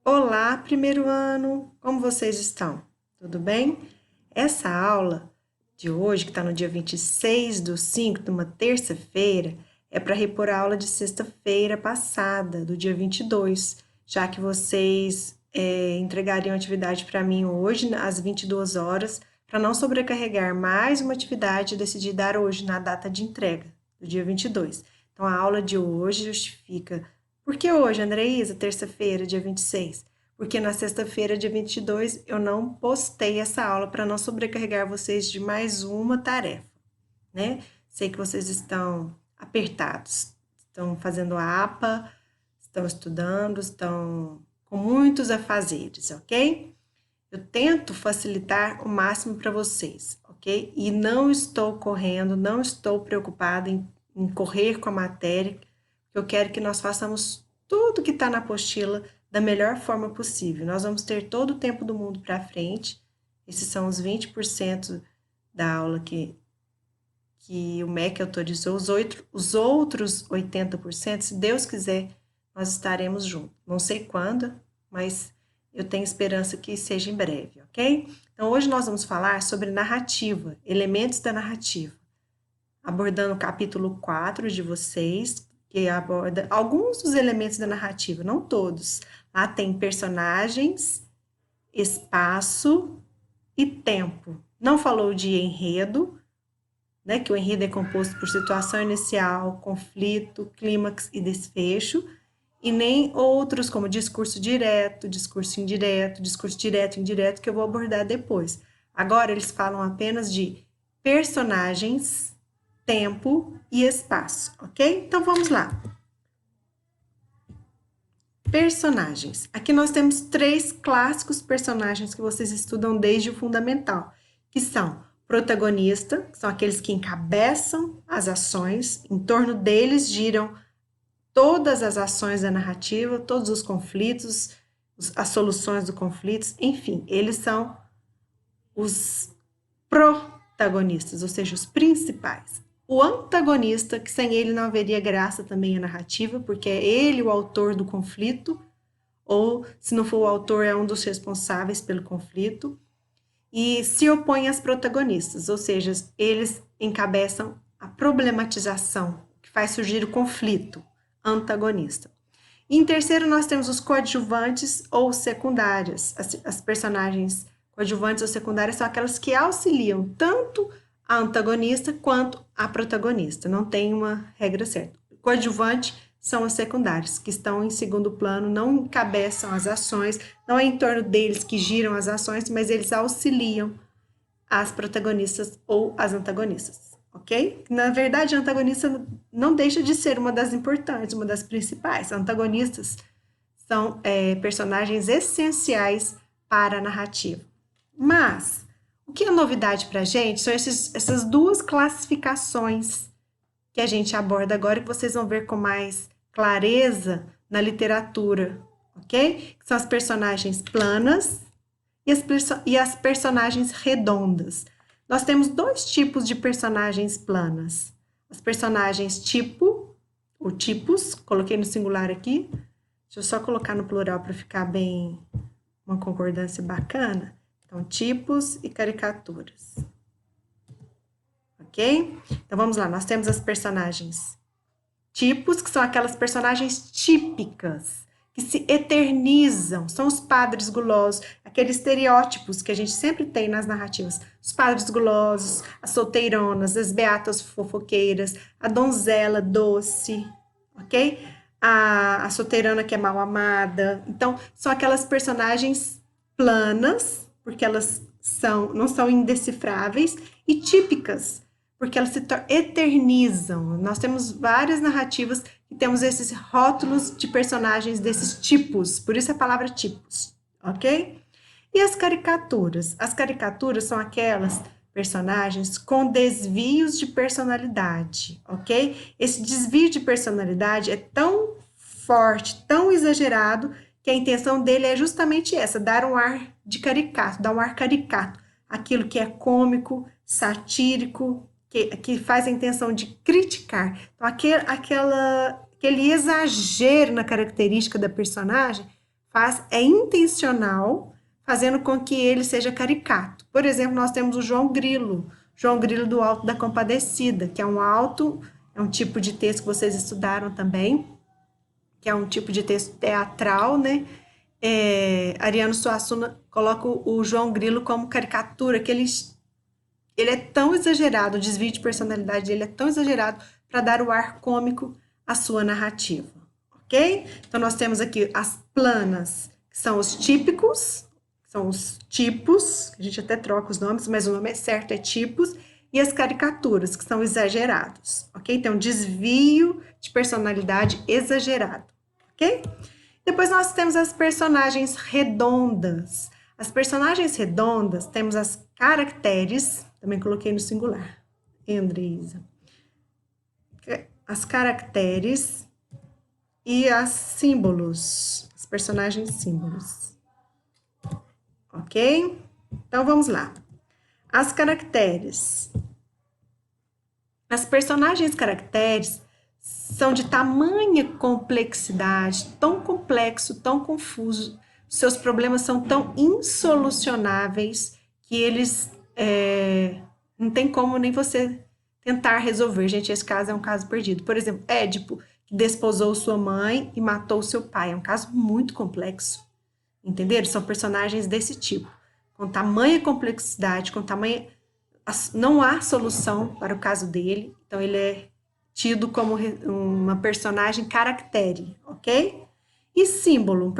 Olá, primeiro ano! Como vocês estão? Tudo bem? Essa aula de hoje, que está no dia 26/5, numa terça-feira, é para repor a aula de sexta-feira passada, do dia 22, já que vocês entregariam a atividade para mim hoje, às 22 horas, para não sobrecarregar mais uma atividade, decidi dar hoje na data de entrega, do dia 22. Então, a aula de hoje justifica. Por que hoje, Andreísa, terça-feira, dia 26? Porque na sexta-feira, dia 22, eu não postei essa aula para não sobrecarregar vocês de mais uma tarefa, né? Sei que vocês estão apertados, estão fazendo a APA, estão estudando, estão com muitos afazeres, ok? Eu tento facilitar o máximo para vocês, ok? E não estou correndo, não estou preocupada em correr com a matéria. Eu quero que nós façamos tudo que está na apostila da melhor forma possível. Nós vamos ter todo o tempo do mundo para frente. Esses são os 20% da aula que o MEC autorizou. Os outros 80%, se Deus quiser, nós estaremos juntos. Não sei quando, mas eu tenho esperança que seja em breve, ok? Então, hoje nós vamos falar sobre narrativa, elementos da narrativa, abordando o capítulo 4 de vocês, que aborda alguns dos elementos da narrativa, não todos. Lá tem personagens, espaço e tempo. Não falou de enredo, né, que o enredo é composto por situação inicial, conflito, clímax e desfecho, e nem outros como discurso direto, discurso indireto, discurso direto e indireto, que eu vou abordar depois. Agora eles falam apenas de personagens, tempo e espaço, ok? Então, vamos lá. Personagens. Aqui nós temos 3 clássicos personagens que vocês estudam desde o fundamental, que são protagonista, que são aqueles que encabeçam as ações, em torno deles giram todas as ações da narrativa, todos os conflitos, as soluções dos conflitos, enfim, eles são os protagonistas, ou seja, os principais. O antagonista, que sem ele não haveria graça também a narrativa, porque é ele o autor do conflito, ou se não for o autor, é um dos responsáveis pelo conflito, e se opõe às protagonistas, ou seja, eles encabeçam a problematização, que faz surgir o conflito, antagonista. E em terceiro, nós temos os coadjuvantes ou secundárias. As personagens coadjuvantes ou secundárias são aquelas que auxiliam tanto a antagonista quanto a protagonista. Não tem uma regra certa. Coadjuvante são os secundários, que estão em segundo plano, não encabeçam as ações, não é em torno deles que giram as ações, mas eles auxiliam as protagonistas ou as antagonistas, ok? Na verdade, a antagonista não deixa de ser uma das importantes, uma das principais. Antagonistas são personagens essenciais para a narrativa. Mas o que é novidade para a gente são essas 2 classificações que a gente aborda agora, que vocês vão ver com mais clareza na literatura, ok? Que são as personagens planas e as personagens redondas. Nós temos 2 tipos de personagens planas. As personagens tipo, ou tipos, coloquei no singular aqui. Deixa eu só colocar no plural para ficar bem, uma concordância bacana. Então, tipos e caricaturas. Ok? Então, vamos lá. Nós temos as personagens tipos, que são aquelas personagens típicas, que se eternizam. São os padres gulosos, aqueles estereótipos que a gente sempre tem nas narrativas. Os padres gulosos, as solteironas, as beatas fofoqueiras, a donzela doce, ok? A solteirana que é mal amada. Então, são aquelas personagens planas, porque elas não são indecifráveis, e típicas, porque elas se eternizam. Nós temos várias narrativas que temos esses rótulos de personagens desses tipos, por isso a palavra tipos, ok? E as caricaturas? As caricaturas são aquelas personagens com desvios de personalidade, ok? Esse desvio de personalidade é tão forte, tão exagerado, que a intenção dele é justamente essa, dar um ar de caricato, dar um ar caricato, aquilo que é cômico, satírico, que faz a intenção de criticar. Então, aquele exagero na característica da personagem é intencional, fazendo com que ele seja caricato. Por exemplo, nós temos o João Grilo do Alto da Compadecida, que é um tipo de texto que vocês estudaram também, que é um tipo de texto teatral, né? Ariano Suassuna coloca o João Grilo como caricatura, que ele é tão exagerado, o desvio de personalidade dele é tão exagerado para dar o ar cômico à sua narrativa, ok? Então, nós temos aqui as planas, que são os típicos, são os tipos, a gente até troca os nomes, mas o nome certo é tipos, e as caricaturas, que são exagerados, ok? Então, desvio de personalidade exagerado, ok? Depois nós temos as personagens redondas. As personagens redondas, temos as caracteres, também coloquei no singular, Andreisa. As caracteres e as símbolos, as personagens símbolos. Ok? Então, vamos lá. As caracteres. As personagens caracteres são de tamanha complexidade, tão complexo, tão confuso, seus problemas são tão insolucionáveis que eles não tem como nem você tentar resolver. Gente, esse caso é um caso perdido. Por exemplo, Édipo, que desposou sua mãe e matou seu pai. É um caso muito complexo. Entenderam? São personagens desse tipo. Com tamanha complexidade, com tamanha... Não há solução para o caso dele. Então, ele é tido como uma personagem caractere, ok? E símbolo,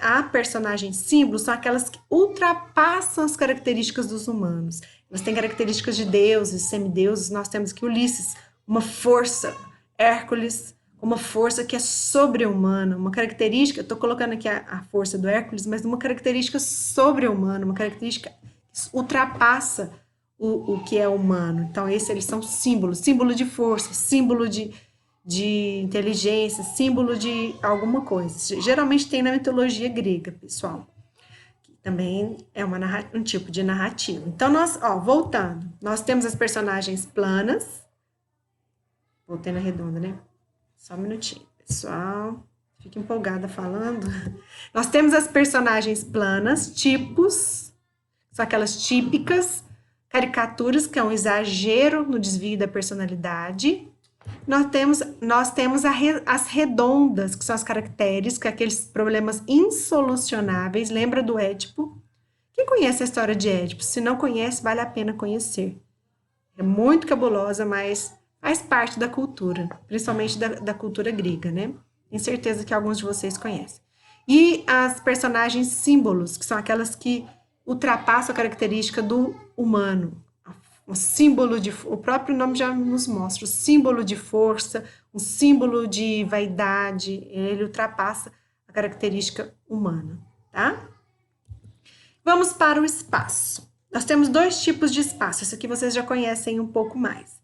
a personagem símbolo são aquelas que ultrapassam as características dos humanos. Elas têm características de deuses, semideuses. Nós temos aqui Ulisses, uma força, Hércules, uma força que é sobre-humana, uma característica, estou colocando aqui a força do Hércules, mas uma característica sobre-humana, uma característica que ultrapassa o que é humano. Então, eles são símbolos, símbolo de força, símbolo de inteligência, símbolo de alguma coisa. Geralmente tem na mitologia grega, pessoal. Que também é um tipo de narrativa. Então, voltando, nós temos as personagens planas. Voltei na redonda, né? Só um minutinho, pessoal. Fica empolgada falando. Nós temos as personagens planas, tipos, são aquelas típicas, caricaturas, que é um exagero no desvio da personalidade. Nós temos as redondas, que são as caracteres, que são aqueles problemas insolucionáveis. Lembra do Édipo? Quem conhece a história de Édipo? Se não conhece, vale a pena conhecer. É muito cabulosa, mas faz parte da cultura, principalmente da cultura grega, né? Tenho certeza que alguns de vocês conhecem. E as personagens símbolos, que são aquelas que ultrapassam a característica do humano. O próprio nome já nos mostra, o símbolo de força, um símbolo de vaidade, ele ultrapassa a característica humana, tá? Vamos para o espaço. Nós temos dois tipos de espaço, esse aqui vocês já conhecem um pouco mais.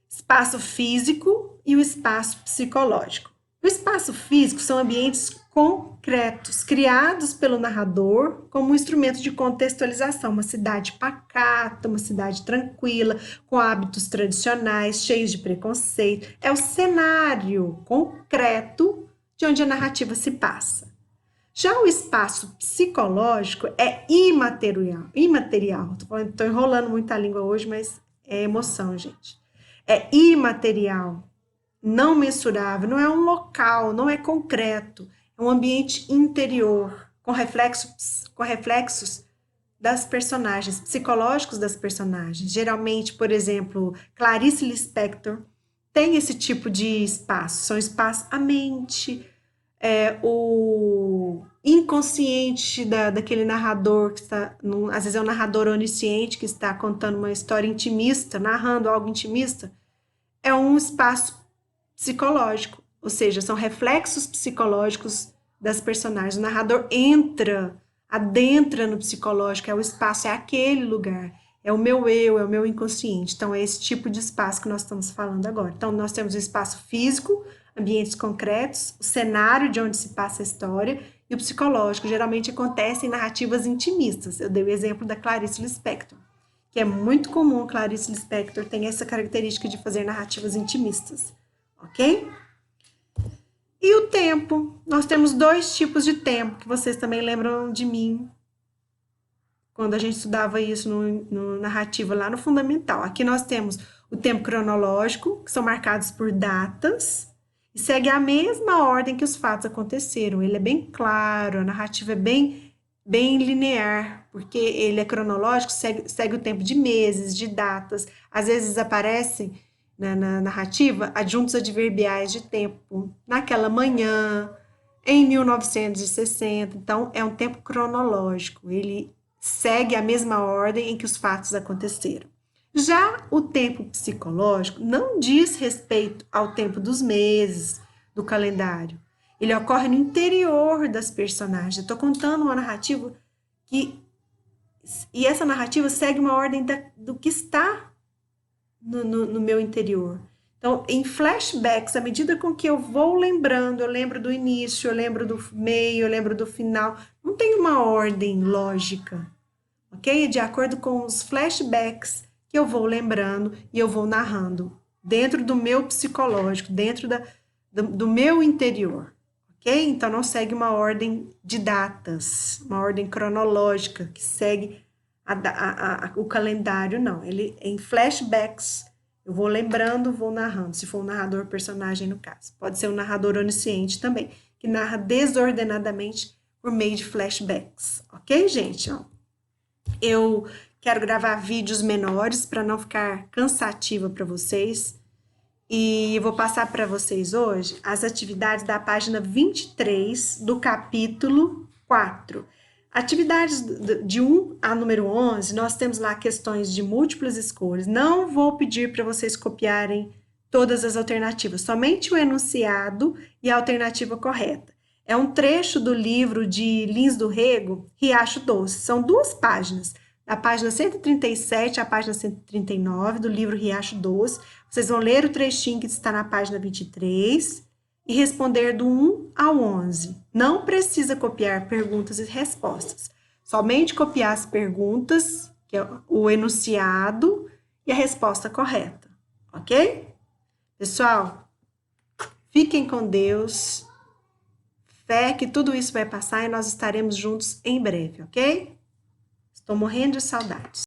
Espaço físico e o espaço psicológico. O espaço físico são ambientes concretos, criados pelo narrador como um instrumento de contextualização, uma cidade pacata, uma cidade tranquila, com hábitos tradicionais, cheios de preconceito. É o cenário concreto de onde a narrativa se passa. Já o espaço psicológico é imaterial. Estou enrolando muita língua hoje, mas é emoção, gente. É imaterial, não mensurável, não é um local, não é concreto, é um ambiente interior, com reflexos das personagens, psicológicos das personagens. Geralmente, por exemplo, Clarice Lispector tem esse tipo de espaço, são espaços, a mente, o inconsciente daquele narrador, que está, às vezes é um narrador onisciente que está contando uma história intimista, narrando algo intimista, é um espaço psicológico, ou seja, são reflexos psicológicos das personagens. O narrador adentra no psicológico, é o espaço, é aquele lugar, é o meu eu, é o meu inconsciente. Então, é esse tipo de espaço que nós estamos falando agora. Então, nós temos o espaço físico, ambientes concretos, o cenário de onde se passa a história, e o psicológico, geralmente acontece em narrativas intimistas. Eu dei o exemplo da Clarice Lispector, que é muito comum. Clarice Lispector tem essa característica de fazer narrativas intimistas, ok? E o tempo. Nós temos 2 tipos de tempo, que vocês também lembram de mim, quando a gente estudava isso no narrativa lá no fundamental. Aqui nós temos o tempo cronológico, que são marcados por datas, e segue a mesma ordem que os fatos aconteceram. Ele é bem claro, a narrativa é bem linear, porque ele é cronológico, segue o tempo de meses, de datas. Às vezes aparecem na narrativa adjuntos adverbiais de tempo, naquela manhã, em 1960. Então, é um tempo cronológico, ele segue a mesma ordem em que os fatos aconteceram. Já o tempo psicológico não diz respeito ao tempo dos meses do calendário. Ele ocorre no interior das personagens. Eu estou contando uma narrativa e essa narrativa segue uma ordem do que está no meu interior. Então, em flashbacks, à medida com que eu vou lembrando, eu lembro do início, eu lembro do meio, eu lembro do final, não tem uma ordem lógica, ok? De acordo com os flashbacks que eu vou lembrando e eu vou narrando dentro do meu psicológico, dentro do meu interior, ok? Então, não segue uma ordem de datas, uma ordem cronológica que segue o calendário, não. Ele, em flashbacks, eu vou lembrando, vou narrando, se for um narrador personagem no caso. Pode ser um narrador onisciente também, que narra desordenadamente por meio de flashbacks, ok, gente? Ó, eu quero gravar vídeos menores para não ficar cansativa para vocês. E eu vou passar para vocês hoje as atividades da página 23 do capítulo 4. Atividades de 1 a número 11, nós temos lá questões de múltiplas escolhas. Não vou pedir para vocês copiarem todas as alternativas, somente o enunciado e a alternativa correta. É um trecho do livro de Lins do Rego, Riacho Doce. São 2 páginas, da página 137 à página 139 do livro Riacho Doce. Vocês vão ler o trechinho que está na página 23 e responder do 1 ao 11. Não precisa copiar perguntas e respostas. Somente copiar as perguntas, que é o enunciado, e a resposta correta. Ok? Pessoal, fiquem com Deus. Fé que tudo isso vai passar e nós estaremos juntos em breve, ok? Estou morrendo de saudades.